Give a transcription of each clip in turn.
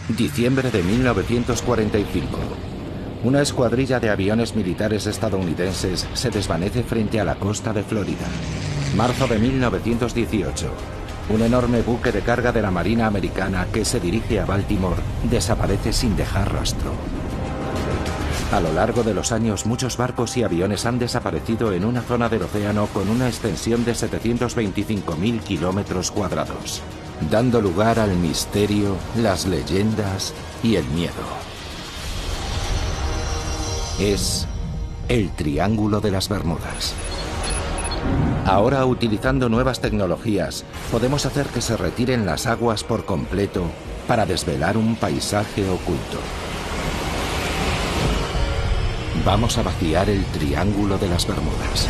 Diciembre de 1945. Una escuadrilla de aviones militares estadounidenses se desvanece frente a la costa de Florida. Marzo de 1918. Un enorme buque de carga de la Marina Americana que se dirige a Baltimore desaparece sin dejar rastro. A lo largo de los años, muchos barcos y aviones han desaparecido en una zona del océano con una extensión de 725.000 kilómetros cuadrados, dando lugar al misterio, las leyendas y el miedo. Es el Triángulo de las Bermudas. Ahora, utilizando nuevas tecnologías, podemos hacer que se retiren las aguas por completo para desvelar un paisaje oculto. Vamos a vaciar el Triángulo de las Bermudas.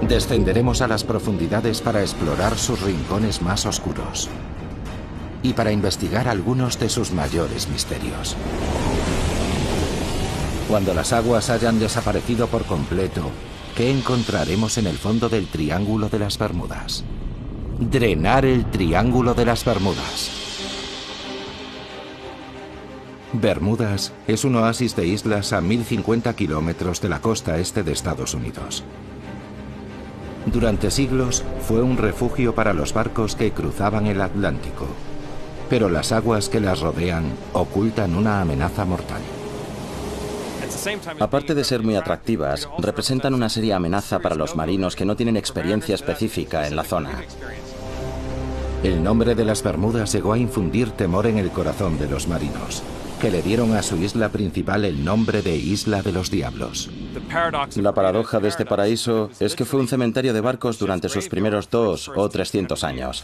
Descenderemos a las profundidades para explorar sus rincones más oscuros y para investigar algunos de sus mayores misterios. Cuando las aguas hayan desaparecido por completo, ¿qué encontraremos en el fondo del Triángulo de las Bermudas? Drenar el Triángulo de las Bermudas. Bermudas es un oasis de islas a 1050 kilómetros de la costa este de Estados Unidos. Durante siglos fue un refugio para los barcos que cruzaban el Atlántico, pero las aguas que las rodean ocultan una amenaza mortal. Aparte de ser muy atractivas, representan una seria amenaza para los marinos que no tienen experiencia específica en la zona. El nombre de las Bermudas llegó a infundir temor en el corazón de los marinos, que le dieron a su isla principal el nombre de Isla de los Diablos. La paradoja de este paraíso es que fue un cementerio de barcos durante sus primeros 200 o 300 años.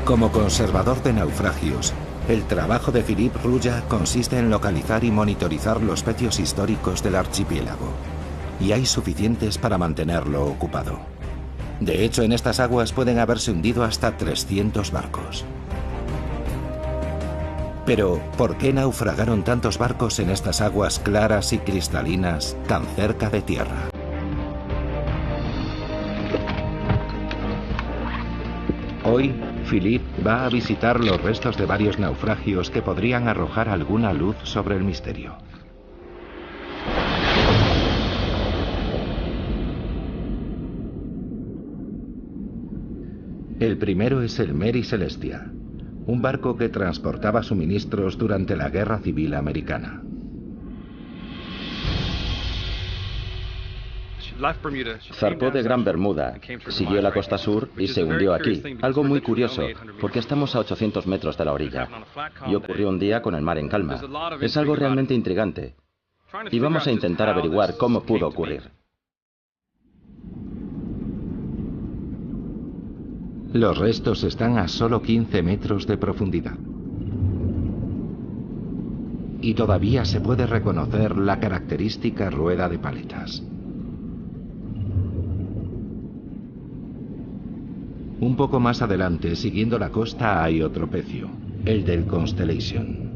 Como conservador de naufragios, el trabajo de Philippe Rouillat consiste en localizar y monitorizar los pecios históricos del archipiélago, y hay suficientes para mantenerlo ocupado. De hecho, en estas aguas pueden haberse hundido hasta 300 barcos. Pero, ¿por qué naufragaron tantos barcos en estas aguas claras y cristalinas tan cerca de tierra? Hoy, Philippe va a visitar los restos de varios naufragios que podrían arrojar alguna luz sobre el misterio. El primero es el Mary Celestia, un barco que transportaba suministros durante la Guerra Civil Americana. Zarpó de Gran Bermuda, siguió la costa sur y se hundió aquí. Algo muy curioso, porque estamos a 800 metros de la orilla. Y ocurrió un día con el mar en calma. Es algo realmente intrigante. Y vamos a intentar averiguar cómo pudo ocurrir. Los restos están a solo 15 metros de profundidad. Y todavía se puede reconocer la característica rueda de paletas. Un poco más adelante, siguiendo la costa, hay otro pecio, el del Constellation.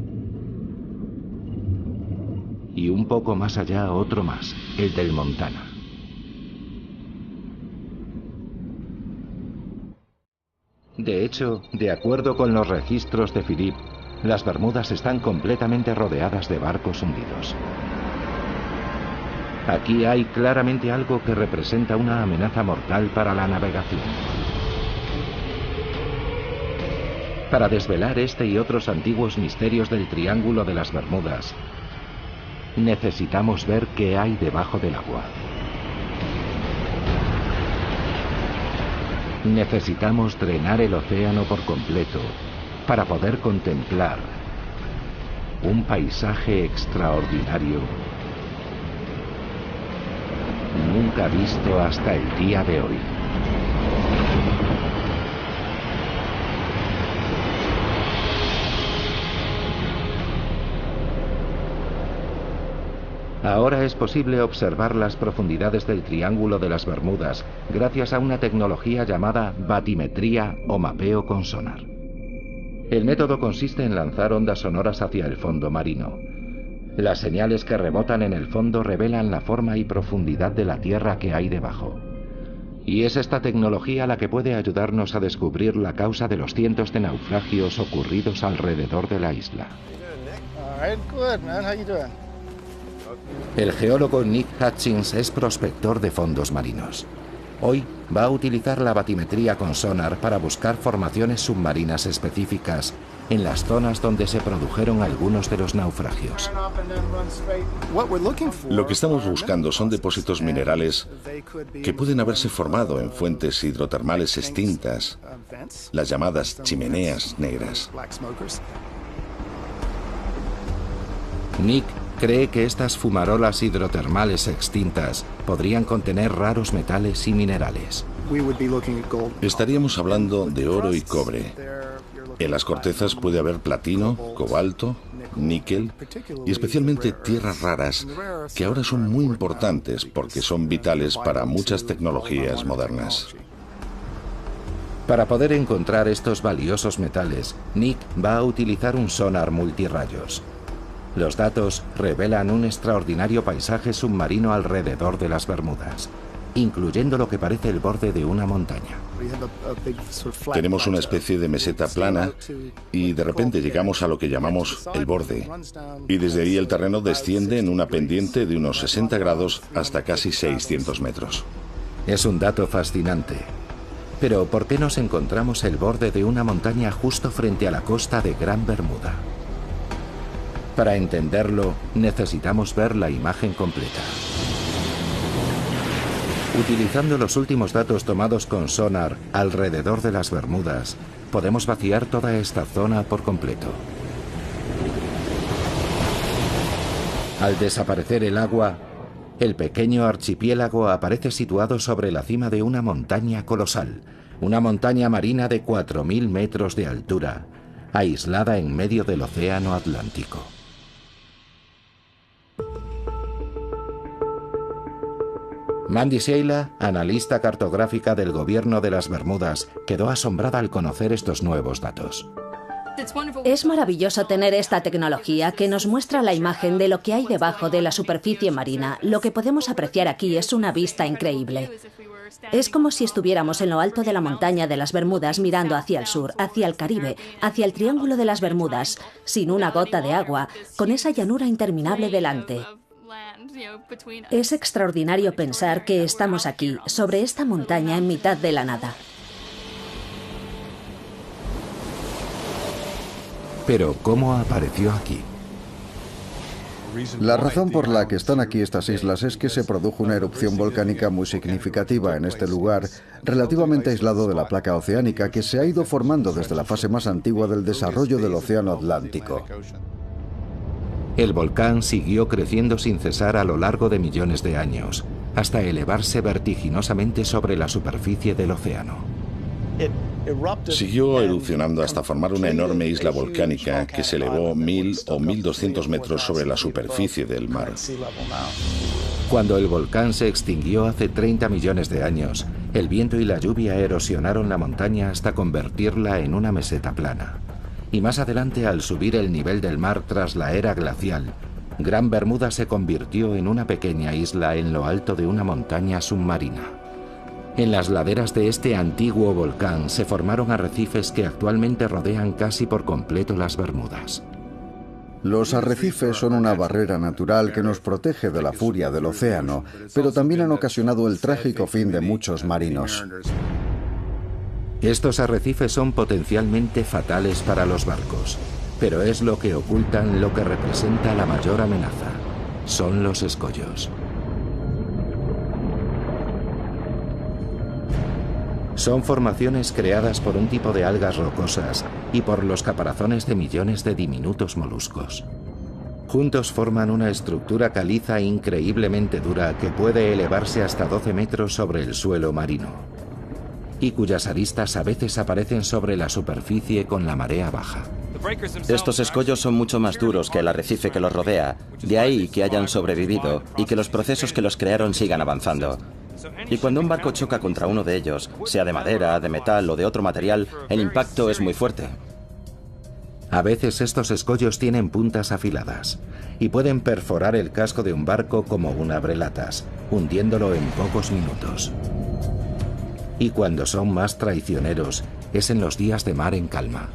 Y un poco más allá, otro más, el del Montana. De hecho, de acuerdo con los registros de Philippe, las Bermudas están completamente rodeadas de barcos hundidos. Aquí hay claramente algo que representa una amenaza mortal para la navegación. Para desvelar este y otros antiguos misterios del Triángulo de las Bermudas, necesitamos ver qué hay debajo del agua. Necesitamos drenar el océano por completo para poder contemplar un paisaje extraordinario nunca visto hasta el día de hoy. Ahora es posible observar las profundidades del Triángulo de las Bermudas gracias a una tecnología llamada batimetría o mapeo con sonar. El método consiste en lanzar ondas sonoras hacia el fondo marino. Las señales que rebotan en el fondo revelan la forma y profundidad de la tierra que hay debajo. Y es esta tecnología la que puede ayudarnos a descubrir la causa de los cientos de naufragios ocurridos alrededor de la isla. El geólogo Nick Hutchins es prospector de fondos marinos. Hoy va a utilizar la batimetría con sonar para buscar formaciones submarinas específicas en las zonas donde se produjeron algunos de los naufragios. Lo que estamos buscando son depósitos minerales que pueden haberse formado en fuentes hidrotermales extintas, las llamadas chimeneas negras. Nick cree que estas fumarolas hidrotermales extintas podrían contener raros metales y minerales. Estaríamos hablando de oro y cobre. En las cortezas puede haber platino, cobalto, níquel y especialmente tierras raras que ahora son muy importantes porque son vitales para muchas tecnologías modernas. Para poder encontrar estos valiosos metales, Nick va a utilizar un sonar multirrayos. Los datos revelan un extraordinario paisaje submarino alrededor de las Bermudas, incluyendo lo que parece el borde de una montaña. Tenemos una especie de meseta plana y de repente llegamos a lo que llamamos el borde. Y desde ahí el terreno desciende en una pendiente de unos 60 grados hasta casi 600 metros. Es un dato fascinante. Pero ¿por qué nos encontramos el borde de una montaña justo frente a la costa de Gran Bermuda? Para entenderlo, necesitamos ver la imagen completa. Utilizando los últimos datos tomados con sonar alrededor de las Bermudas, podemos vaciar toda esta zona por completo. Al desaparecer el agua, el pequeño archipiélago aparece situado sobre la cima de una montaña colosal, una montaña marina de 4.000 metros de altura, aislada en medio del Océano Atlántico. Mandy Sheila, analista cartográfica del gobierno de las Bermudas, quedó asombrada al conocer estos nuevos datos. Es maravilloso tener esta tecnología que nos muestra la imagen de lo que hay debajo de la superficie marina. Lo que podemos apreciar aquí es una vista increíble. Es como si estuviéramos en lo alto de la montaña de las Bermudas mirando hacia el sur, hacia el Caribe, hacia el Triángulo de las Bermudas, sin una gota de agua, con esa llanura interminable delante. Es extraordinario pensar que estamos aquí, sobre esta montaña en mitad de la nada. Pero, ¿cómo apareció aquí? La razón por la que están aquí estas islas es que se produjo una erupción volcánica muy significativa en este lugar, relativamente aislado de la placa oceánica, que se ha ido formando desde la fase más antigua del desarrollo del Océano Atlántico. El volcán siguió creciendo sin cesar a lo largo de millones de años, hasta elevarse vertiginosamente sobre la superficie del océano. Siguió erupcionando hasta formar una enorme isla volcánica que se elevó 1.000 o 1.200 metros sobre la superficie del mar. Cuando el volcán se extinguió hace 30 millones de años, el viento y la lluvia erosionaron la montaña hasta convertirla en una meseta plana. Y más adelante, al subir el nivel del mar tras la era glacial, Gran Bermuda se convirtió en una pequeña isla en lo alto de una montaña submarina. En las laderas de este antiguo volcán se formaron arrecifes que actualmente rodean casi por completo las Bermudas. Los arrecifes son una barrera natural que nos protege de la furia del océano, pero también han ocasionado el trágico fin de muchos marinos. Estos arrecifes son potencialmente fatales para los barcos, pero es lo que ocultan lo que representa la mayor amenaza. Son los escollos. Son formaciones creadas por un tipo de algas rocosas y por los caparazones de millones de diminutos moluscos. Juntos forman una estructura caliza increíblemente dura que puede elevarse hasta 12 metros sobre el suelo marino, y cuyas aristas a veces aparecen sobre la superficie con la marea baja. Estos escollos son mucho más duros que el arrecife que los rodea, de ahí que hayan sobrevivido y que los procesos que los crearon sigan avanzando. Y cuando un barco choca contra uno de ellos, sea de madera, de metal o de otro material, el impacto es muy fuerte. A veces estos escollos tienen puntas afiladas y pueden perforar el casco de un barco como un abrelatas, hundiéndolo en pocos minutos. Y cuando son más traicioneros es en los días de mar en calma.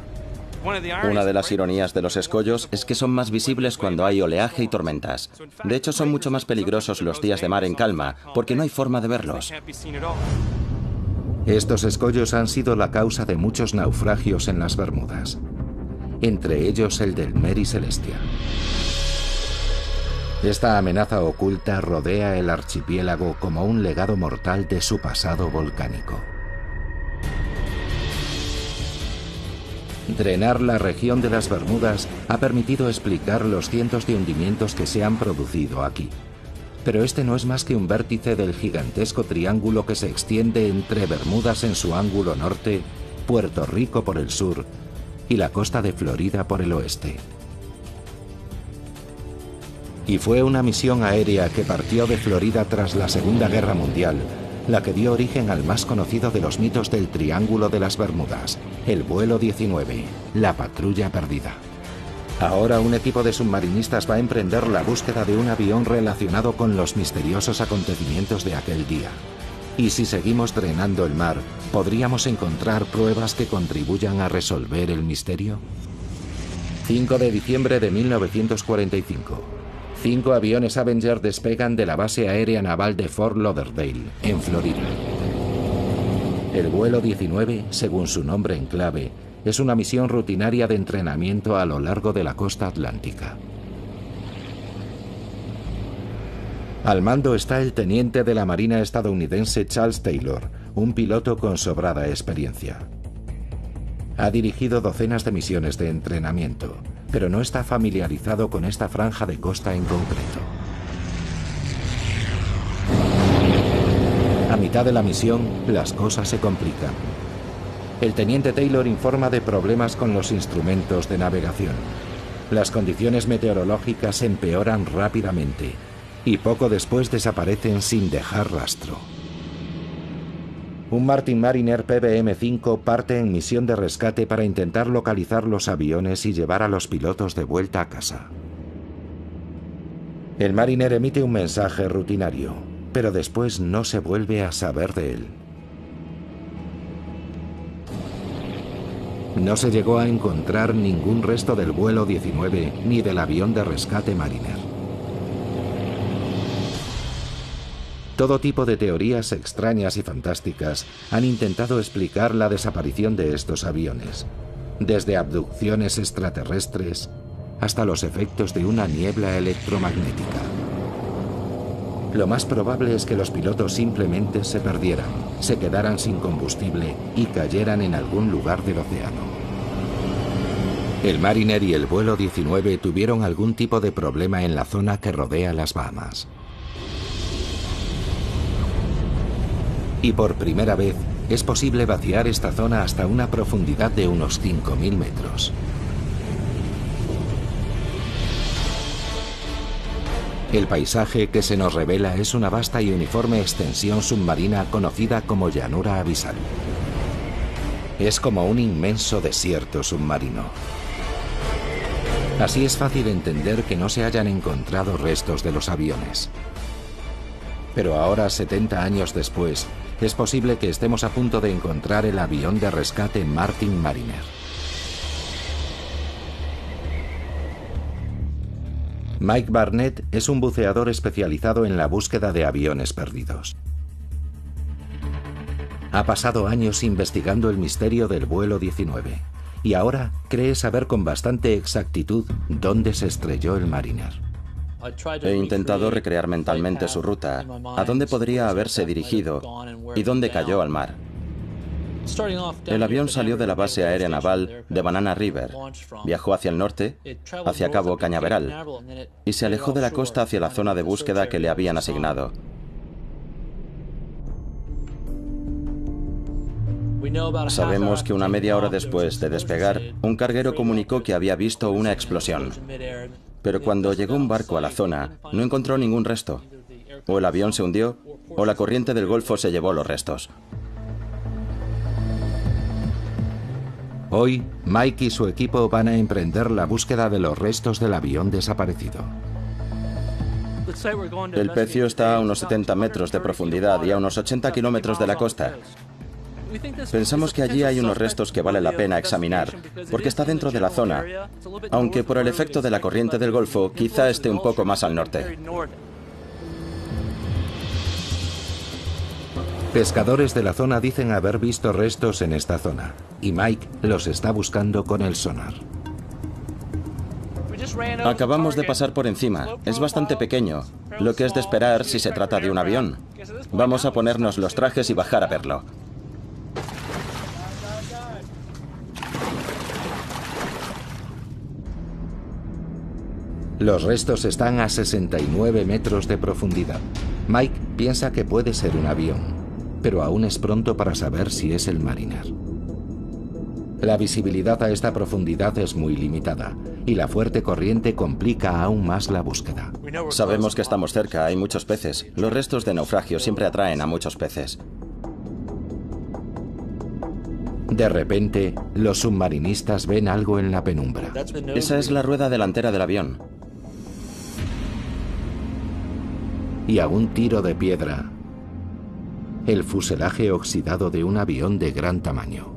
Una de las ironías de los escollos es que son más visibles cuando hay oleaje y tormentas. De hecho, son mucho más peligrosos los días de mar en calma, porque no hay forma de verlos. Estos escollos han sido la causa de muchos naufragios en las Bermudas, entre ellos el del Mary Celestia. Esta amenaza oculta rodea el archipiélago como un legado mortal de su pasado volcánico. Drenar la región de las Bermudas ha permitido explicar los cientos de hundimientos que se han producido aquí. Pero este no es más que un vértice del gigantesco triángulo que se extiende entre Bermudas en su ángulo norte, Puerto Rico por el sur y la costa de Florida por el oeste. Y fue una misión aérea que partió de Florida tras la Segunda Guerra Mundial la que dio origen al más conocido de los mitos del Triángulo de las Bermudas, el vuelo 19, la patrulla perdida. Ahora un equipo de submarinistas va a emprender la búsqueda de un avión relacionado con los misteriosos acontecimientos de aquel día. Y si seguimos drenando el mar, ¿podríamos encontrar pruebas que contribuyan a resolver el misterio? 5 de diciembre de 1945. 5 aviones Avenger despegan de la base aérea naval de Fort Lauderdale, en Florida. El vuelo 19, según su nombre en clave, es una misión rutinaria de entrenamiento a lo largo de la costa atlántica. Al mando está el teniente de la Marina estadounidense Charles Taylor, un piloto con sobrada experiencia. Ha dirigido docenas de misiones de entrenamiento, pero no está familiarizado con esta franja de costa en concreto. A mitad de la misión, las cosas se complican. El teniente Taylor informa de problemas con los instrumentos de navegación. Las condiciones meteorológicas empeoran rápidamente y poco después desaparecen sin dejar rastro. Un Martin Mariner PBM-5 parte en misión de rescate para intentar localizar los aviones y llevar a los pilotos de vuelta a casa. El Mariner emite un mensaje rutinario, pero después no se vuelve a saber de él. No se llegó a encontrar ningún resto del vuelo 19 ni del avión de rescate Mariner. Todo tipo de teorías extrañas y fantásticas han intentado explicar la desaparición de estos aviones, desde abducciones extraterrestres hasta los efectos de una niebla electromagnética. Lo más probable es que los pilotos simplemente se perdieran, se quedaran sin combustible y cayeran en algún lugar del océano. El Mariner y el vuelo 19 tuvieron algún tipo de problema en la zona que rodea las Bahamas. Y por primera vez es posible vaciar esta zona hasta una profundidad de unos 5.000 metros. El paisaje que se nos revela es una vasta y uniforme extensión submarina conocida como llanura abisal. Es como un inmenso desierto submarino. Así es fácil entender que no se hayan encontrado restos de los aviones. Pero ahora, 70 años después, es posible que estemos a punto de encontrar el avión de rescate Martin Mariner. Mike Barnett es un buceador especializado en la búsqueda de aviones perdidos. Ha pasado años investigando el misterio del vuelo 19 y ahora cree saber con bastante exactitud dónde se estrelló el Mariner. He intentado recrear mentalmente su ruta, a dónde podría haberse dirigido y dónde cayó al mar. El avión salió de la base aérea naval de Banana River, viajó hacia el norte, hacia Cabo Cañaveral, y se alejó de la costa hacia la zona de búsqueda que le habían asignado. Sabemos que una media hora después de despegar, un carguero comunicó que había visto una explosión. Pero cuando llegó un barco a la zona, no encontró ningún resto. O el avión se hundió, o la corriente del Golfo se llevó los restos. Hoy, Mike y su equipo van a emprender la búsqueda de los restos del avión desaparecido. El pecio está a unos 70 metros de profundidad y a unos 80 kilómetros de la costa. Pensamos que allí hay unos restos que vale la pena examinar, porque está dentro de la zona, aunque por el efecto de la corriente del Golfo, quizá esté un poco más al norte. Pescadores de la zona dicen haber visto restos en esta zona, y Mike los está buscando con el sonar. Acabamos de pasar por encima. Es bastante pequeño, lo que es de esperar si se trata de un avión. Vamos a ponernos los trajes y bajar a verlo. Los restos están a 69 metros de profundidad. Mike piensa que puede ser un avión, pero aún es pronto para saber si es el Mariner. La visibilidad a esta profundidad es muy limitada, y la fuerte corriente complica aún más la búsqueda. Sabemos que estamos cerca, hay muchos peces. Los restos de naufragio siempre atraen a muchos peces. De repente, los submarinistas ven algo en la penumbra. Esa es la rueda delantera del avión. Y a un tiro de piedra, el fuselaje oxidado de un avión de gran tamaño.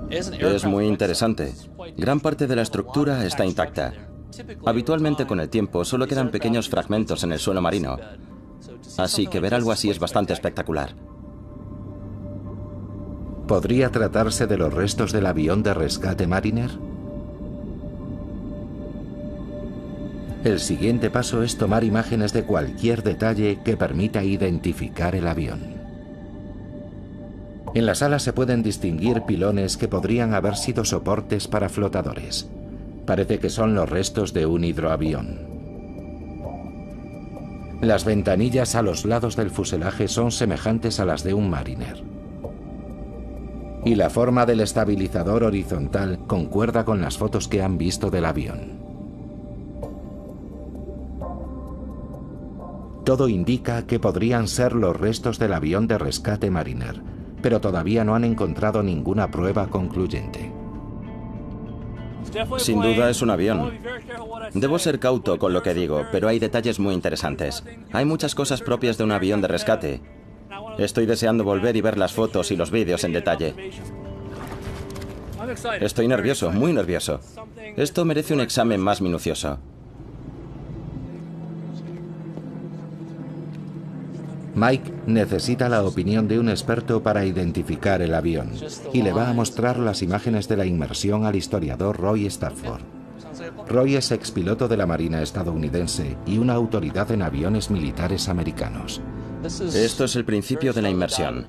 Es muy interesante. Gran parte de la estructura está intacta. Habitualmente con el tiempo solo quedan pequeños fragmentos en el suelo marino. Así que ver algo así es bastante espectacular. ¿Podría tratarse de los restos del avión de rescate Mariner? El siguiente paso es tomar imágenes de cualquier detalle que permita identificar el avión. En la sala se pueden distinguir pilones que podrían haber sido soportes para flotadores. Parece que son los restos de un hidroavión. Las ventanillas a los lados del fuselaje son semejantes a las de un Mariner. Y la forma del estabilizador horizontal concuerda con las fotos que han visto del avión. Todo indica que podrían ser los restos del avión de rescate Mariner, pero todavía no han encontrado ninguna prueba concluyente. Sin duda es un avión. Debo ser cauto con lo que digo, pero hay detalles muy interesantes. Hay muchas cosas propias de un avión de rescate. Estoy deseando volver y ver las fotos y los vídeos en detalle. Estoy nervioso, muy nervioso. Esto merece un examen más minucioso. Mike necesita la opinión de un experto para identificar el avión y le va a mostrar las imágenes de la inmersión al historiador Roy Stafford. Roy es expiloto de la Marina estadounidense y una autoridad en aviones militares americanos. Esto es el principio de la inmersión.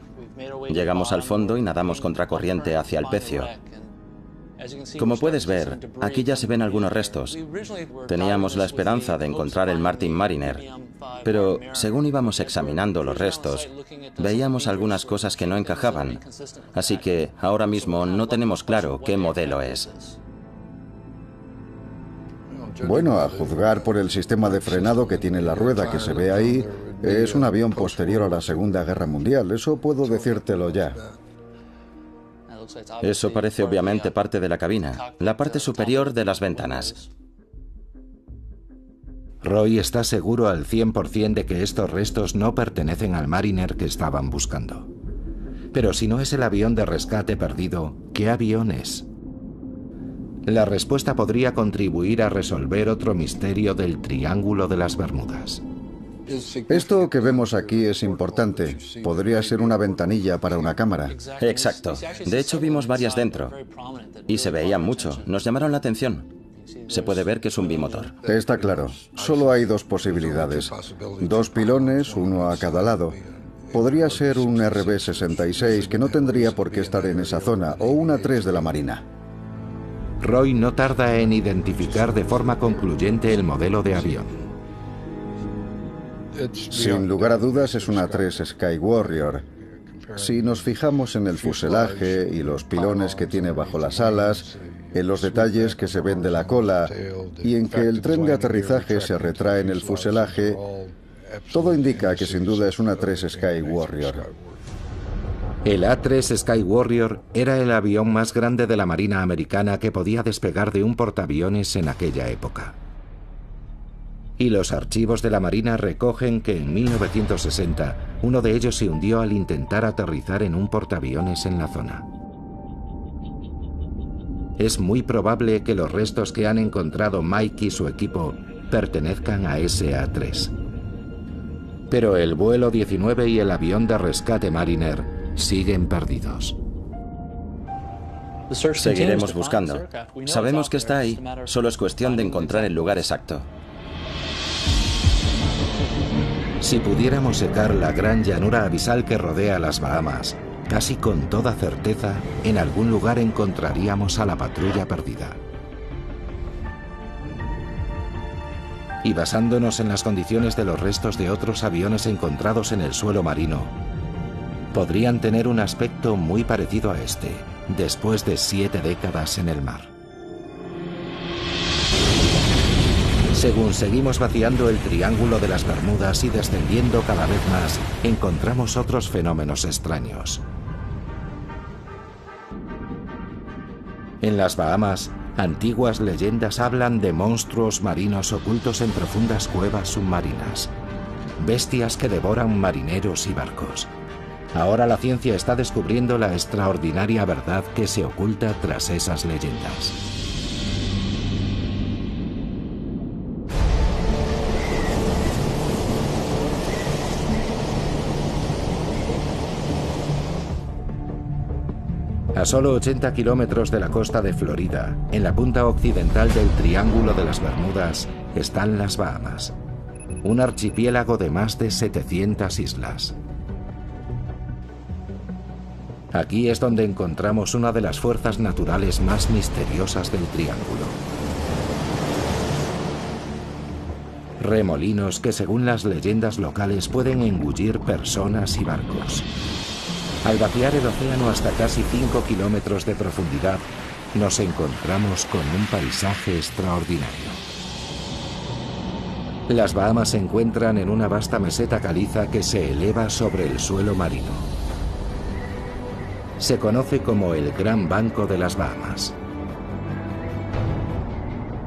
Llegamos al fondo y nadamos contracorriente hacia el pecio. Como puedes ver, aquí ya se ven algunos restos. Teníamos la esperanza de encontrar el Martin Mariner, pero según íbamos examinando los restos, veíamos algunas cosas que no encajaban. Así que ahora mismo no tenemos claro qué modelo es. Bueno, a juzgar por el sistema de frenado que tiene la rueda que se ve ahí, es un avión posterior a la Segunda Guerra Mundial. Eso puedo decírtelo ya. Eso parece obviamente parte de la cabina, la parte superior de las ventanas. Roy está seguro al 100% de que estos restos no pertenecen al Mariner que estaban buscando. Pero si no es el avión de rescate perdido, ¿qué avión es? La respuesta podría contribuir a resolver otro misterio del Triángulo de las Bermudas. Esto que vemos aquí es importante. Podría ser una ventanilla para una cámara. Exacto. De hecho, vimos varias dentro. Y se veían mucho. Nos llamaron la atención. Se puede ver que es un bimotor. Está claro. Solo hay dos posibilidades. Dos pilones, uno a cada lado. Podría ser un RB-66 que no tendría por qué estar en esa zona, o una 3 de la Marina. Roy no tarda en identificar de forma concluyente el modelo de avión. Sin lugar a dudas es una 3 Sky Warrior. Si nos fijamos en el fuselaje y los pilones que tiene bajo las alas, en los detalles que se ven de la cola y en que el tren de aterrizaje se retrae en el fuselaje, todo indica que sin duda es una 3 Sky Warrior. El A-3 Sky Warrior era el avión más grande de la Marina americana que podía despegar de un portaaviones en aquella época. Y los archivos de la Marina recogen que en 1960 uno de ellos se hundió al intentar aterrizar en un portaaviones en la zona. Es muy probable que los restos que han encontrado Mike y su equipo pertenezcan a SA-3. Pero el vuelo 19 y el avión de rescate Mariner siguen perdidos. Seguiremos buscando. Sabemos que está ahí, solo es cuestión de encontrar el lugar exacto. Si pudiéramos secar la gran llanura abisal que rodea las Bahamas, casi con toda certeza, en algún lugar encontraríamos a la patrulla perdida. Y basándonos en las condiciones de los restos de otros aviones encontrados en el suelo marino, podrían tener un aspecto muy parecido a este, después de 7 décadas en el mar. Según seguimos vaciando el Triángulo de las Bermudas y descendiendo cada vez más, encontramos otros fenómenos extraños. En las Bahamas, antiguas leyendas hablan de monstruos marinos ocultos en profundas cuevas submarinas, bestias que devoran marineros y barcos. Ahora la ciencia está descubriendo la extraordinaria verdad que se oculta tras esas leyendas. A solo 80 kilómetros de la costa de Florida, en la punta occidental del Triángulo de las Bermudas, están las Bahamas, un archipiélago de más de 700 islas. Aquí es donde encontramos una de las fuerzas naturales más misteriosas del Triángulo. Remolinos que, según las leyendas locales, pueden engullir personas y barcos. Al vaciar el océano hasta casi 5 kilómetros de profundidad, nos encontramos con un paisaje extraordinario. Las Bahamas se encuentran en una vasta meseta caliza que se eleva sobre el suelo marino. Se conoce como el Gran Banco de las Bahamas.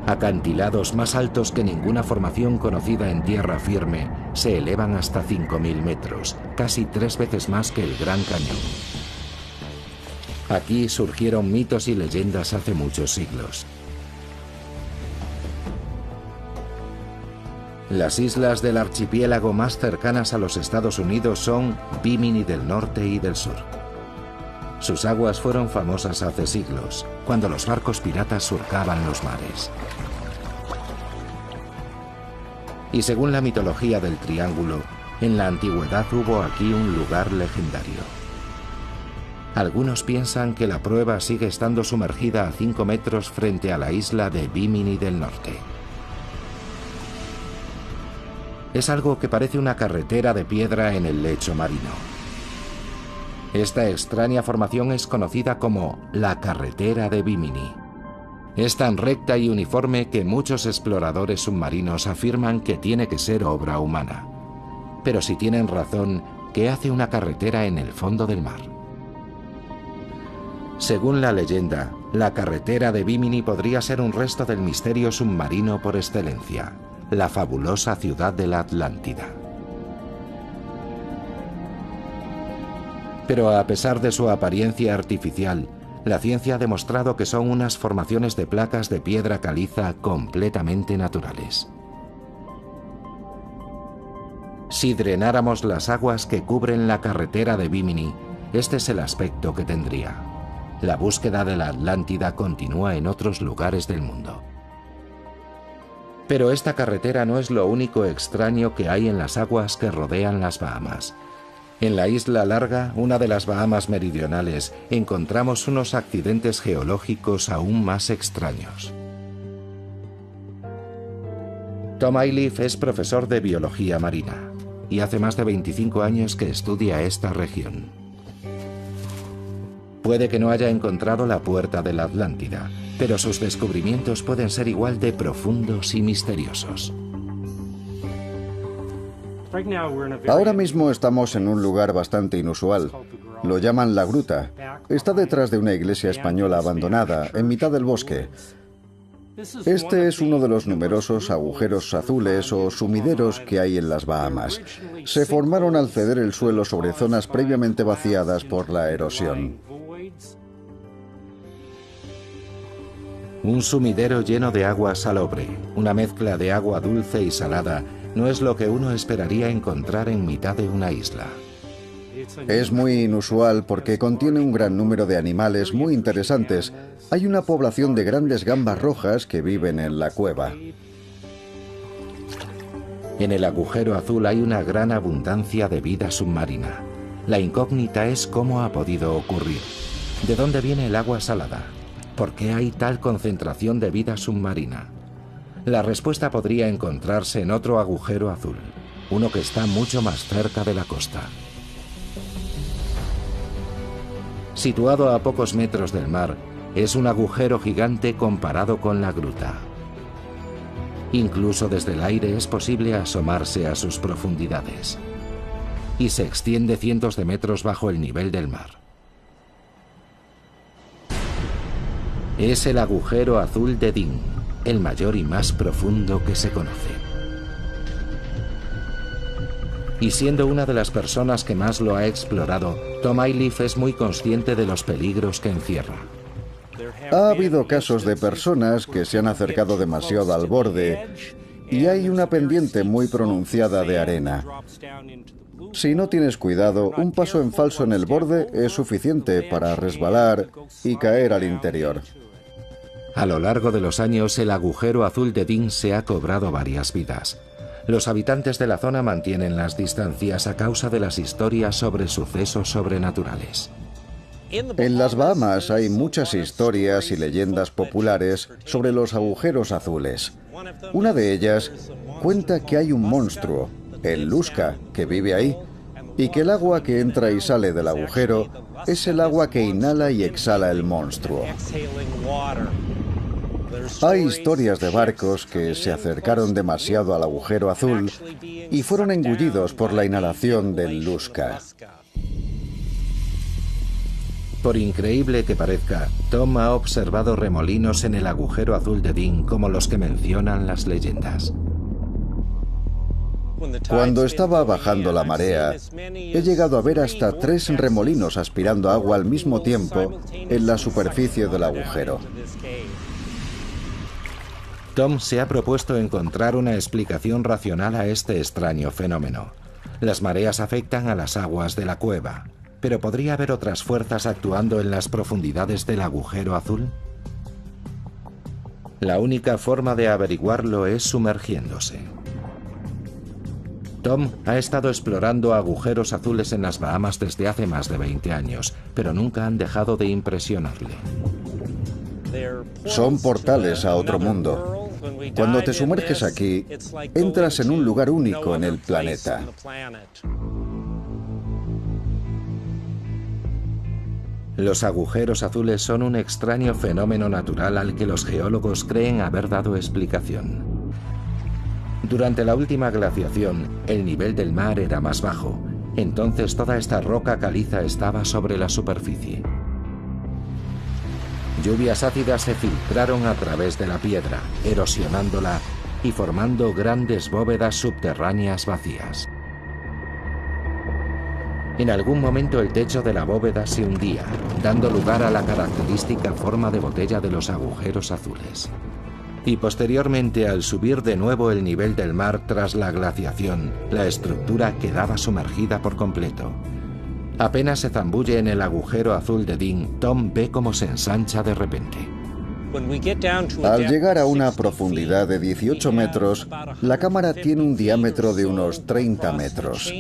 Acantilados más altos que ninguna formación conocida en tierra firme se elevan hasta 5.000 metros, casi 3 veces más que el Gran Cañón. Aquí surgieron mitos y leyendas hace muchos siglos. Las islas del archipiélago más cercanas a los Estados Unidos son Bimini del norte y del sur. Sus aguas fueron famosas hace siglos, cuando los barcos piratas surcaban los mares. Y según la mitología del Triángulo, en la antigüedad hubo aquí un lugar legendario. Algunos piensan que la prueba sigue estando sumergida a 5 metros frente a la isla de Bimini del norte. Es algo que parece una carretera de piedra en el lecho marino. Esta extraña formación es conocida como la carretera de Bimini. Es tan recta y uniforme que muchos exploradores submarinos afirman que tiene que ser obra humana. Pero si tienen razón, ¿qué hace una carretera en el fondo del mar? Según la leyenda, la carretera de Bimini podría ser un resto del misterio submarino por excelencia, la fabulosa ciudad de la Atlántida. Pero a pesar de su apariencia artificial, la ciencia ha demostrado que son unas formaciones de placas de piedra caliza completamente naturales. Si drenáramos las aguas que cubren la carretera de Bimini, este es el aspecto que tendría. La búsqueda de la Atlántida continúa en otros lugares del mundo. Pero esta carretera no es lo único extraño que hay en las aguas que rodean las Bahamas. En la isla Larga, una de las Bahamas meridionales, encontramos unos accidentes geológicos aún más extraños. Tom Ayliff es profesor de biología marina y hace más de 25 años que estudia esta región. Puede que no haya encontrado la puerta de la Atlántida, pero sus descubrimientos pueden ser igual de profundos y misteriosos. Ahora mismo estamos en un lugar bastante inusual. Lo llaman La Gruta. Está detrás de una iglesia española abandonada, en mitad del bosque. Este es uno de los numerosos agujeros azules o sumideros que hay en las Bahamas. Se formaron al ceder el suelo sobre zonas previamente vaciadas por la erosión. Un sumidero lleno de agua salobre, una mezcla de agua dulce y salada, no es lo que uno esperaría encontrar en mitad de una isla. Es muy inusual porque contiene un gran número de animales muy interesantes. Hay una población de grandes gambas rojas que viven en la cueva. En el agujero azul hay una gran abundancia de vida submarina. La incógnita es cómo ha podido ocurrir. ¿De dónde viene el agua salada? ¿Por qué hay tal concentración de vida submarina? La respuesta podría encontrarse en otro agujero azul, uno que está mucho más cerca de la costa. Situado a pocos metros del mar, es un agujero gigante comparado con la gruta. Incluso desde el aire es posible asomarse a sus profundidades. Y se extiende cientos de metros bajo el nivel del mar. Es el agujero azul de Dean, el mayor y más profundo que se conoce. Y siendo una de las personas que más lo ha explorado, Tom Ayliff es muy consciente de los peligros que encierra. Ha habido casos de personas que se han acercado demasiado al borde y hay una pendiente muy pronunciada de arena. Si no tienes cuidado, un paso en falso en el borde es suficiente para resbalar y caer al interior. A lo largo de los años, el agujero azul de Dean se ha cobrado varias vidas. Los habitantes de la zona mantienen las distancias a causa de las historias sobre sucesos sobrenaturales. En las Bahamas hay muchas historias y leyendas populares sobre los agujeros azules. Una de ellas cuenta que hay un monstruo, el Lusca, que vive ahí, y que el agua que entra y sale del agujero es el agua que inhala y exhala el monstruo. Hay historias de barcos que se acercaron demasiado al agujero azul y fueron engullidos por la inhalación del Lusca. Por increíble que parezca, Tom ha observado remolinos en el agujero azul de Dean como los que mencionan las leyendas. Cuando estaba bajando la marea, he llegado a ver hasta 3 remolinos aspirando agua al mismo tiempo en la superficie del agujero. Tom se ha propuesto encontrar una explicación racional a este extraño fenómeno. Las mareas afectan a las aguas de la cueva, pero ¿podría haber otras fuerzas actuando en las profundidades del agujero azul? La única forma de averiguarlo es sumergiéndose. Tom ha estado explorando agujeros azules en las Bahamas desde hace más de 20 años, pero nunca han dejado de impresionarle. Son portales a otro mundo. Cuando te sumerges aquí, entras en un lugar único en el planeta. Los agujeros azules son un extraño fenómeno natural al que los geólogos creen haber dado explicación. Durante la última glaciación, el nivel del mar era más bajo. Entonces toda esta roca caliza estaba sobre la superficie. Lluvias ácidas se filtraron a través de la piedra, erosionándola y formando grandes bóvedas subterráneas vacías. En algún momento el techo de la bóveda se hundía, dando lugar a la característica forma de botella de los agujeros azules. Y posteriormente, al subir de nuevo el nivel del mar tras la glaciación, la estructura quedaba sumergida por completo. Apenas se zambulle en el agujero azul de Dean, Tom ve cómo se ensancha de repente. Al llegar a una profundidad de 18 metros, la cámara tiene un diámetro de unos 30 metros.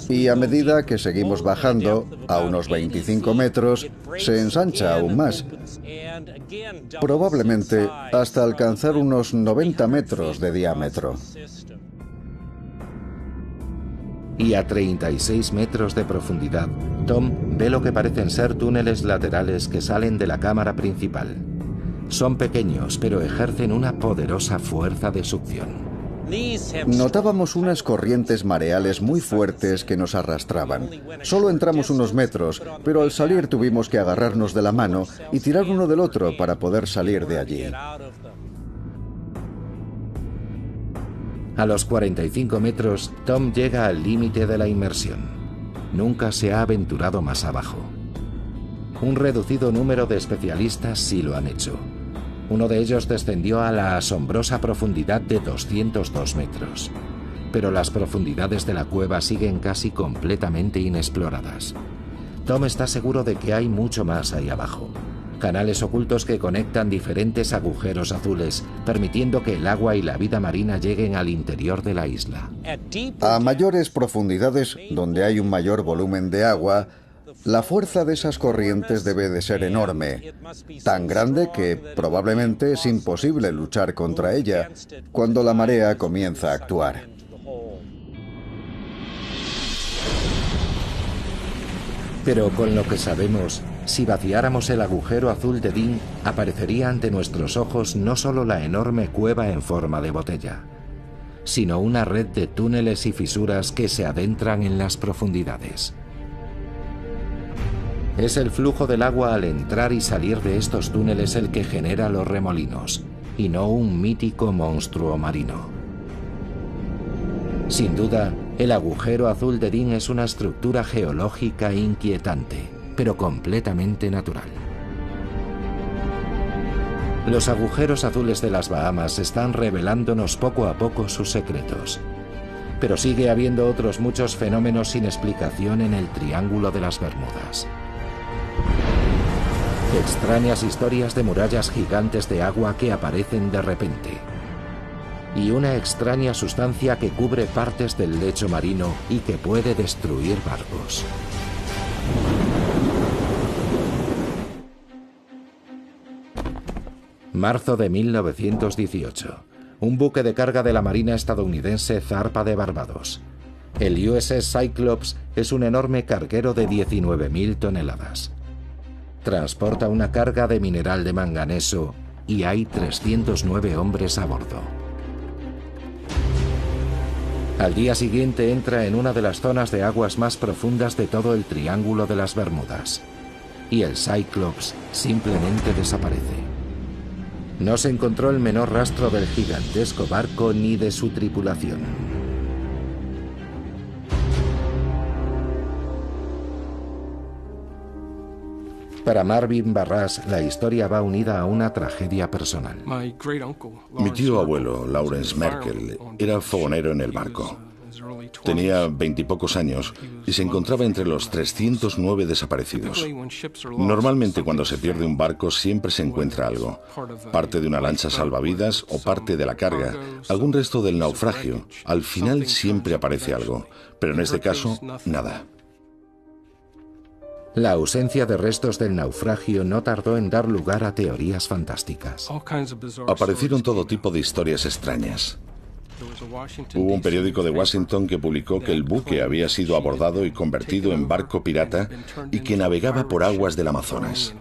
Y a medida que seguimos bajando, a unos 25 metros, se ensancha aún más, probablemente hasta alcanzar unos 90 metros de diámetro. Y a 36 metros de profundidad, Tom ve lo que parecen ser túneles laterales que salen de la cámara principal. Son pequeños, pero ejercen una poderosa fuerza de succión. Notábamos unas corrientes mareales muy fuertes que nos arrastraban. Solo entramos unos metros, pero al salir tuvimos que agarrarnos de la mano y tirar uno del otro para poder salir de allí. A los 45 metros, Tom llega al límite de la inmersión. Nunca se ha aventurado más abajo. Un reducido número de especialistas sí lo han hecho. Uno de ellos descendió a la asombrosa profundidad de 202 metros. Pero las profundidades de la cueva siguen casi completamente inexploradas. Tom está seguro de que hay mucho más ahí abajo. Canales ocultos que conectan diferentes agujeros azules, permitiendo que el agua y la vida marina lleguen al interior de la isla. A mayores profundidades, donde hay un mayor volumen de agua, la fuerza de esas corrientes debe de ser enorme, tan grande que probablemente es imposible luchar contra ella cuando la marea comienza a actuar. Pero con lo que sabemos, si vaciáramos el agujero azul de Dean, aparecería ante nuestros ojos no solo la enorme cueva en forma de botella, sino una red de túneles y fisuras que se adentran en las profundidades. Es el flujo del agua al entrar y salir de estos túneles el que genera los remolinos, y no un mítico monstruo marino. Sin duda, el agujero azul de Dean es una estructura geológica inquietante, pero completamente natural. Los agujeros azules de las Bahamas están revelándonos poco a poco sus secretos. Pero sigue habiendo otros muchos fenómenos sin explicación en el Triángulo de las Bermudas. Extrañas historias de murallas gigantes de agua que aparecen de repente. Y una extraña sustancia que cubre partes del lecho marino y que puede destruir barcos. Marzo de 1918. Un buque de carga de la Marina estadounidense zarpa de Barbados. El USS Cyclops es un enorme carguero de 19.000 toneladas. Transporta una carga de mineral de manganeso y hay 309 hombres a bordo. Al día siguiente entra en una de las zonas de aguas más profundas de todo el Triángulo de las Bermudas. Y el Cyclops simplemente desaparece. No se encontró el menor rastro del gigantesco barco ni de su tripulación. Para Marvin Barras, la historia va unida a una tragedia personal. Mi tío abuelo, Lawrence Merkel, era fogonero en el barco. Tenía 20 y pocos años y se encontraba entre los 309 desaparecidos. Normalmente cuando se pierde un barco siempre se encuentra algo. Parte de una lancha salvavidas o parte de la carga, algún resto del naufragio. Al final siempre aparece algo, pero en este caso, nada. La ausencia de restos del naufragio no tardó en dar lugar a teorías fantásticas. Aparecieron todo tipo de historias extrañas. Hubo un periódico de Washington que publicó que el buque había sido abordado y convertido en barco pirata y que navegaba por aguas del Amazonas.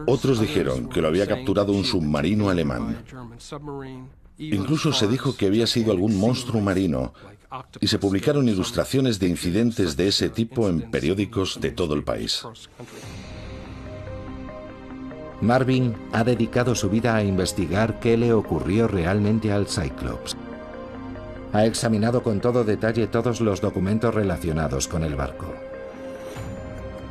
Otros dijeron que lo había capturado un submarino alemán. Incluso se dijo que había sido algún monstruo marino y se publicaron ilustraciones de incidentes de ese tipo en periódicos de todo el país. Marvin ha dedicado su vida a investigar qué le ocurrió realmente al Cyclops. Ha examinado con todo detalle todos los documentos relacionados con el barco.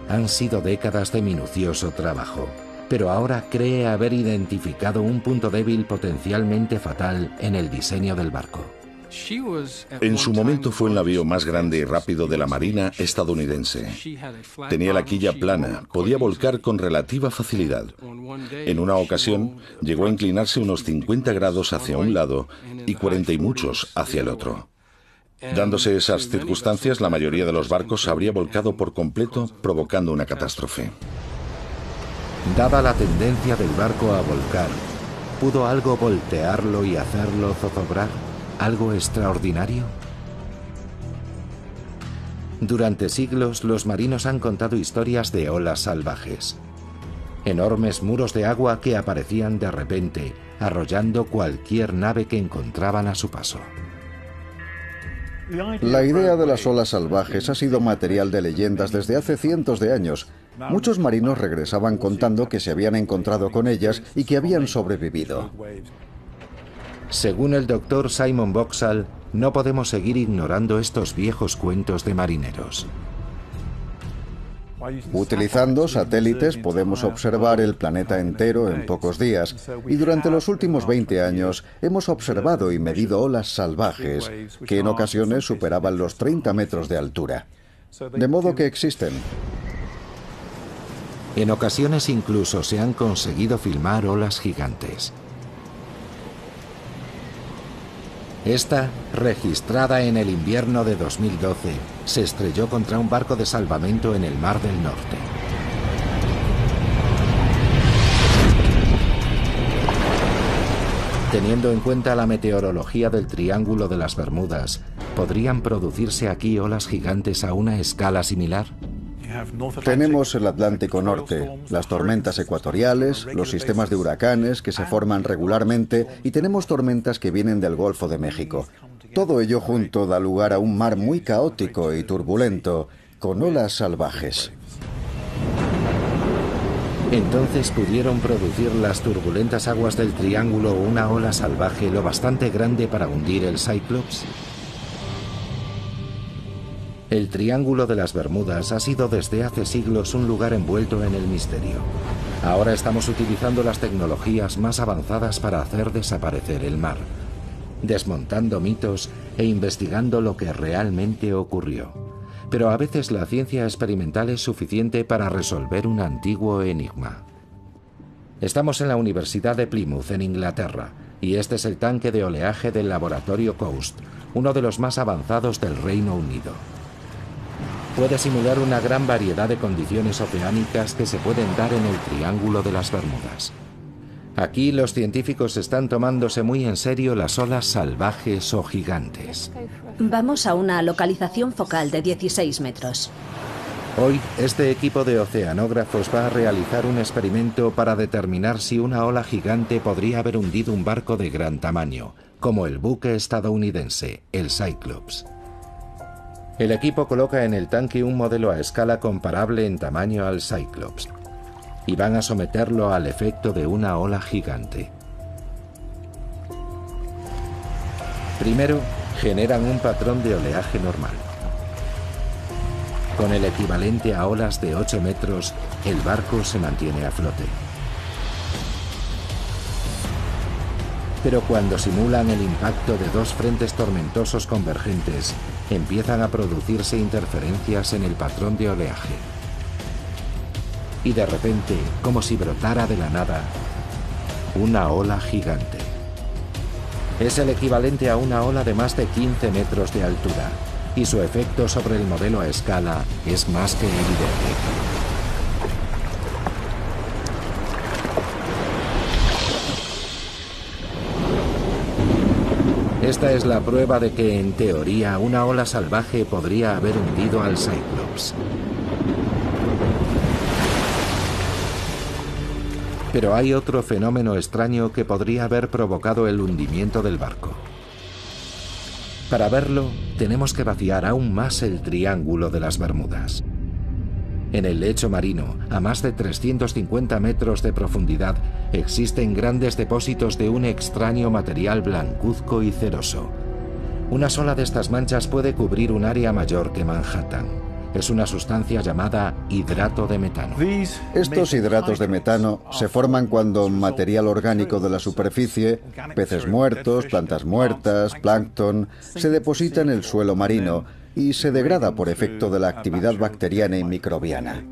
Han sido décadas de minucioso trabajo, pero ahora cree haber identificado un punto débil potencialmente fatal en el diseño del barco. En su momento fue el navío más grande y rápido de la Marina estadounidense. Tenía la quilla plana, podía volcar con relativa facilidad. En una ocasión llegó a inclinarse unos 50 grados hacia un lado y 40 y muchos hacia el otro. Dándose esas circunstancias, la mayoría de los barcos se habría volcado por completo, provocando una catástrofe. Dada la tendencia del barco a volcar, ¿pudo algo voltearlo y hacerlo zozobrar? ¿Algo extraordinario? Durante siglos, los marinos han contado historias de olas salvajes. Enormes muros de agua que aparecían de repente, arrollando cualquier nave que encontraban a su paso. La idea de las olas salvajes ha sido material de leyendas desde hace cientos de años. Muchos marinos regresaban contando que se habían encontrado con ellas y que habían sobrevivido. Según el doctor Simon Boxall, no podemos seguir ignorando estos viejos cuentos de marineros. Utilizando satélites podemos observar el planeta entero en pocos días, y durante los últimos 20 años hemos observado y medido olas salvajes que en ocasiones superaban los 30 metros de altura. De modo que existen. En ocasiones incluso se han conseguido filmar olas gigantes. Esta, registrada en el invierno de 2012, se estrelló contra un barco de salvamento en el Mar del Norte. Teniendo en cuenta la meteorología del Triángulo de las Bermudas, ¿podrían producirse aquí olas gigantes a una escala similar? Tenemos el Atlántico Norte, las tormentas ecuatoriales, los sistemas de huracanes que se forman regularmente y tenemos tormentas que vienen del Golfo de México. Todo ello junto da lugar a un mar muy caótico y turbulento, con olas salvajes. Entonces, ¿pudieron producir las turbulentas aguas del Triángulo una ola salvaje lo bastante grande para hundir el Cyclops? El Triángulo de las Bermudas ha sido desde hace siglos un lugar envuelto en el misterio. Ahora estamos utilizando las tecnologías más avanzadas para hacer desaparecer el mar, desmontando mitos e investigando lo que realmente ocurrió. Pero a veces la ciencia experimental es suficiente para resolver un antiguo enigma. Estamos en la Universidad de Plymouth, en Inglaterra, y este es el tanque de oleaje del laboratorio Coast, uno de los más avanzados del Reino Unido. Puede simular una gran variedad de condiciones oceánicas que se pueden dar en el Triángulo de las Bermudas. Aquí los científicos están tomándose muy en serio las olas salvajes o gigantes. Vamos a una localización focal de 16 metros. Hoy, este equipo de oceanógrafos va a realizar un experimento para determinar si una ola gigante podría haber hundido un barco de gran tamaño, como el buque estadounidense, el Cyclops. El equipo coloca en el tanque un modelo a escala comparable en tamaño al Cyclops y van a someterlo al efecto de una ola gigante. Primero, generan un patrón de oleaje normal. Con el equivalente a olas de 8 metros, el barco se mantiene a flote. Pero cuando simulan el impacto de dos frentes tormentosos convergentes, empiezan a producirse interferencias en el patrón de oleaje. Y de repente, como si brotara de la nada, una ola gigante. Es el equivalente a una ola de más de 15 metros de altura, y su efecto sobre el modelo a escala es más que evidente. Esta es la prueba de que, en teoría, una ola salvaje podría haber hundido al Cyclops. Pero hay otro fenómeno extraño que podría haber provocado el hundimiento del barco. Para verlo, tenemos que vaciar aún más el Triángulo de las Bermudas. En el lecho marino, a más de 350 metros de profundidad, existen grandes depósitos de un extraño material blancuzco y ceroso. Una sola de estas manchas puede cubrir un área mayor que Manhattan. Es una sustancia llamada hidrato de metano. Estos hidratos de metano se forman cuando material orgánico de la superficie, peces muertos, plantas muertas, plancton, se deposita en el suelo marino y se degrada por efecto de la actividad bacteriana y microbiana.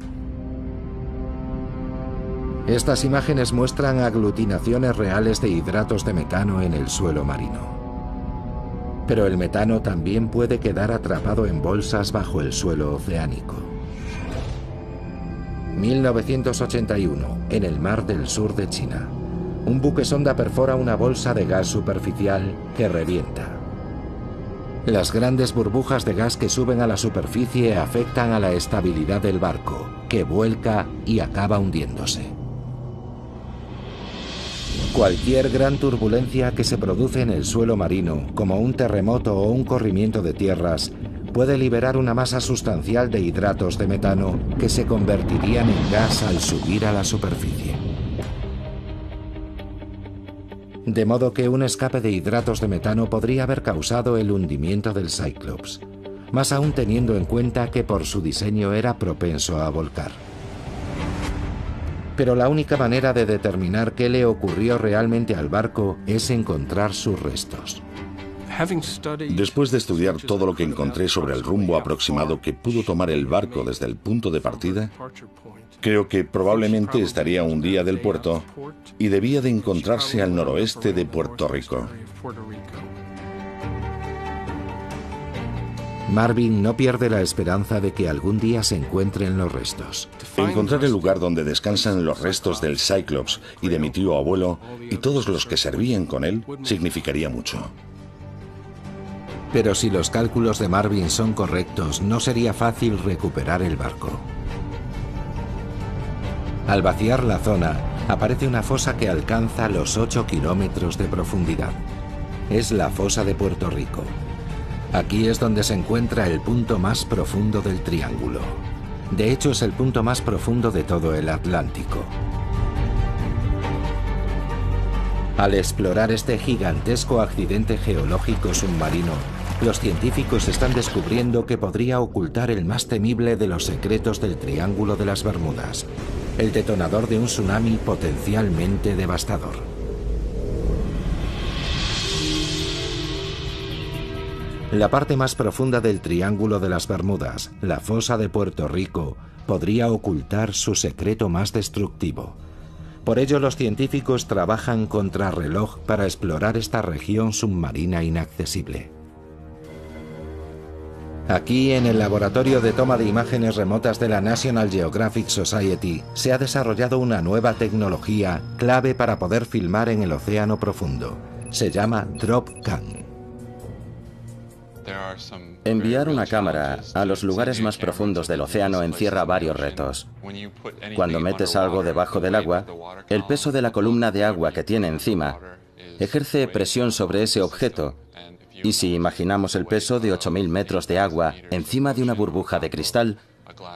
Estas imágenes muestran aglutinaciones reales de hidratos de metano en el suelo marino. Pero el metano también puede quedar atrapado en bolsas bajo el suelo oceánico. 1981, en el mar del sur de China. Un buque sonda perfora una bolsa de gas superficial que revienta. Las grandes burbujas de gas que suben a la superficie afectan a la estabilidad del barco, que vuelca y acaba hundiéndose. Cualquier gran turbulencia que se produce en el suelo marino, como un terremoto o un corrimiento de tierras, puede liberar una masa sustancial de hidratos de metano que se convertirían en gas al subir a la superficie. De modo que un escape de hidratos de metano podría haber causado el hundimiento del Cyclops, más aún teniendo en cuenta que por su diseño era propenso a volcar. Pero la única manera de determinar qué le ocurrió realmente al barco es encontrar sus restos. Después de estudiar todo lo que encontré sobre el rumbo aproximado que pudo tomar el barco desde el punto de partida, creo que probablemente estaría un día del puerto y debía de encontrarse al noroeste de Puerto Rico. Marvin no pierde la esperanza de que algún día se encuentren los restos. Encontrar el lugar donde descansan los restos del Cyclops y de mi tío abuelo y todos los que servían con él significaría mucho. Pero si los cálculos de Marvin son correctos, no sería fácil recuperar el barco. Al vaciar la zona, aparece una fosa que alcanza los 8 kilómetros de profundidad. Es la fosa de Puerto Rico. Aquí es donde se encuentra el punto más profundo del triángulo. De hecho, es el punto más profundo de todo el Atlántico. Al explorar este gigantesco accidente geológico submarino, los científicos están descubriendo que podría ocultar el más temible de los secretos del Triángulo de las Bermudas, el detonador de un tsunami potencialmente devastador. La parte más profunda del Triángulo de las Bermudas, la fosa de Puerto Rico, podría ocultar su secreto más destructivo. Por ello, los científicos trabajan contrarreloj para explorar esta región submarina inaccesible. Aquí, en el laboratorio de toma de imágenes remotas de la National Geographic Society, se ha desarrollado una nueva tecnología clave para poder filmar en el océano profundo. Se llama DropCam. Enviar una cámara a los lugares más profundos del océano encierra varios retos. Cuando metes algo debajo del agua, el peso de la columna de agua que tiene encima ejerce presión sobre ese objeto. Y si imaginamos el peso de 8.000 metros de agua encima de una burbuja de cristal,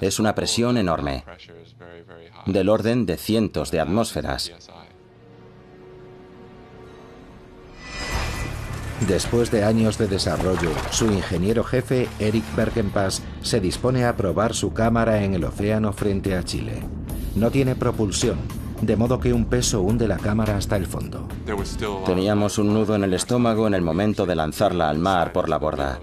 es una presión enorme, del orden de cientos de atmósferas. Después de años de desarrollo, su ingeniero jefe, Eric Berkenpass, se dispone a probar su cámara en el océano frente a Chile. No tiene propulsión, de modo que un peso hunde la cámara hasta el fondo. Teníamos un nudo en el estómago en el momento de lanzarla al mar por la borda.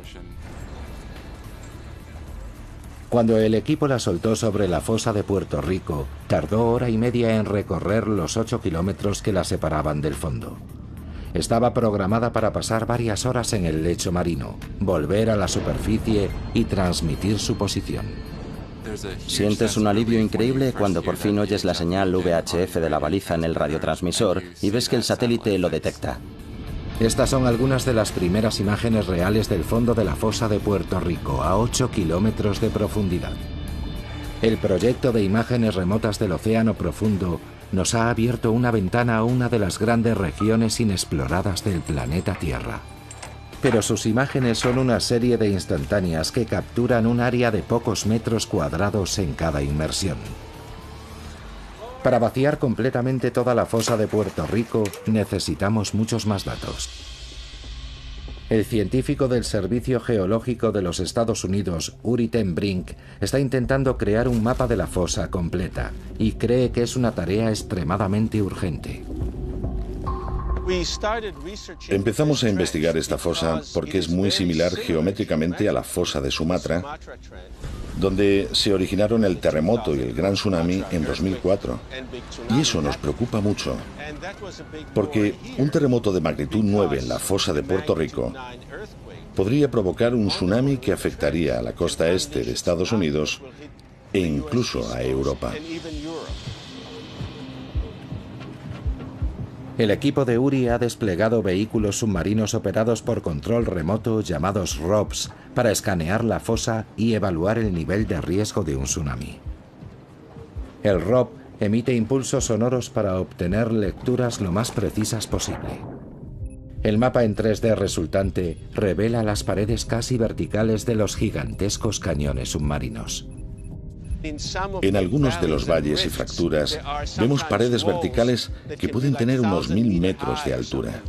Cuando el equipo la soltó sobre la fosa de Puerto Rico, tardó 1 hora y media en recorrer los 8 kilómetros que la separaban del fondo. Estaba programada para pasar varias horas en el lecho marino, volver a la superficie y transmitir su posición. Sientes un alivio increíble cuando por fin oyes la señal VHF de la baliza en el radiotransmisor y ves que el satélite lo detecta. Estas son algunas de las primeras imágenes reales del fondo de la fosa de Puerto Rico, a 8 kilómetros de profundidad. El proyecto de imágenes remotas del océano profundo nos ha abierto una ventana a una de las grandes regiones inexploradas del planeta Tierra. Pero sus imágenes son una serie de instantáneas que capturan un área de pocos metros cuadrados en cada inmersión. Para vaciar completamente toda la fosa de Puerto Rico necesitamos muchos más datos. El científico del Servicio Geológico de los Estados Unidos, Uri ten Brink, está intentando crear un mapa de la fosa completa y cree que es una tarea extremadamente urgente. Empezamos a investigar esta fosa porque es muy similar geométricamente a la fosa de Sumatra, donde se originaron el terremoto y el gran tsunami en 2004. Y eso nos preocupa mucho, porque un terremoto de magnitud 9 en la fosa de Puerto Rico podría provocar un tsunami que afectaría a la costa este de Estados Unidos e incluso a Europa. El equipo de Uri ha desplegado vehículos submarinos operados por control remoto llamados ROVs para escanear la fosa y evaluar el nivel de riesgo de un tsunami. El ROV Emite impulsos sonoros para obtener lecturas lo más precisas posible. El mapa en 3D resultante revela las paredes casi verticales de los gigantescos cañones submarinos. En algunos de los valles y fracturas vemos paredes verticales que pueden tener unos 1000 metros de altura.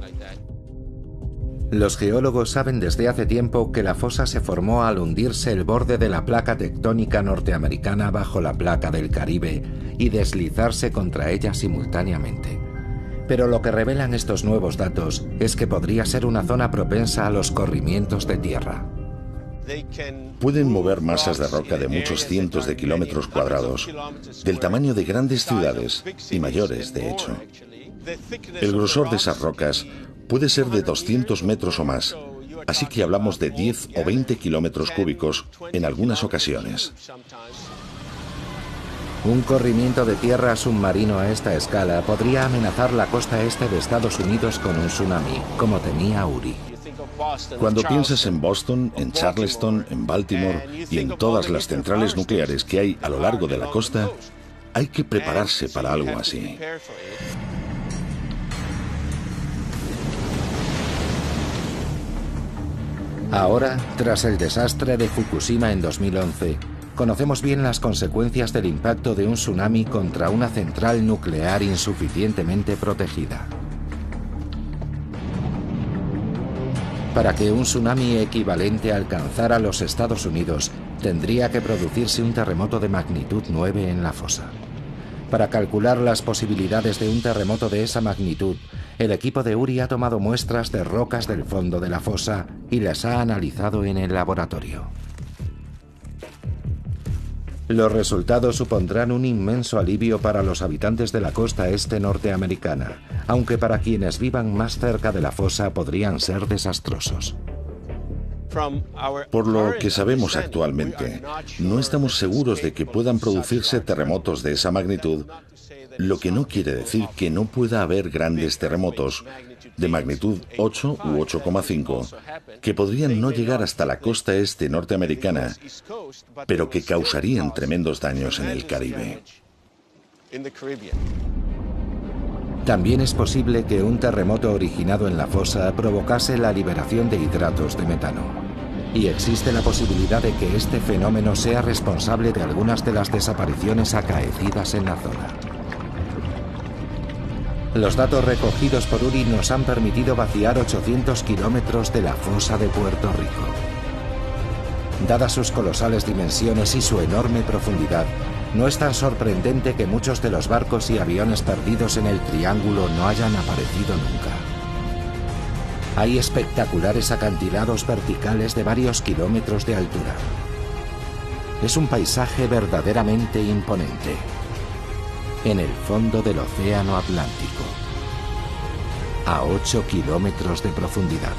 Los geólogos saben desde hace tiempo que la fosa se formó al hundirse el borde de la placa tectónica norteamericana bajo la placa del Caribe y deslizarse contra ella simultáneamente. Pero lo que revelan estos nuevos datos es que podría ser una zona propensa a los corrimientos de tierra. Pueden mover masas de roca de muchos cientos de kilómetros cuadrados, del tamaño de grandes ciudades y mayores, de hecho. El grosor de esas rocas puede ser de 200 metros o más, así que hablamos de 10 o 20 kilómetros cúbicos en algunas ocasiones. Un corrimiento de tierra submarino a esta escala podría amenazar la costa este de Estados Unidos con un tsunami, como temía Uri. Cuando piensas en Boston, en Charleston, en Baltimore y en todas las centrales nucleares que hay a lo largo de la costa, hay que prepararse para algo así. Ahora, tras el desastre de Fukushima en 2011, conocemos bien las consecuencias del impacto de un tsunami contra una central nuclear insuficientemente protegida. Para que un tsunami equivalente alcanzara los Estados Unidos, tendría que producirse un terremoto de magnitud 9 en la fosa. Para calcular las posibilidades de un terremoto de esa magnitud, el equipo de Uri ha tomado muestras de rocas del fondo de la fosa y las ha analizado en el laboratorio. Los resultados supondrán un inmenso alivio para los habitantes de la costa este norteamericana, aunque para quienes vivan más cerca de la fosa podrían ser desastrosos. Por lo que sabemos actualmente, no estamos seguros de que puedan producirse terremotos de esa magnitud, lo que no quiere decir que no pueda haber grandes terremotos de magnitud 8 u 8,5 que podrían no llegar hasta la costa este norteamericana, pero que causarían tremendos daños en el Caribe. También es posible que un terremoto originado en la fosa provocase la liberación de hidratos de metano. Y existe la posibilidad de que este fenómeno sea responsable de algunas de las desapariciones acaecidas en la zona. Los datos recogidos por Uri nos han permitido vaciar 800 kilómetros de la fosa de Puerto Rico. Dadas sus colosales dimensiones y su enorme profundidad, no es tan sorprendente que muchos de los barcos y aviones perdidos en el triángulo no hayan aparecido nunca. Hay espectaculares acantilados verticales de varios kilómetros de altura. Es un paisaje verdaderamente imponente. En el fondo del Océano Atlántico, a 8 kilómetros de profundidad.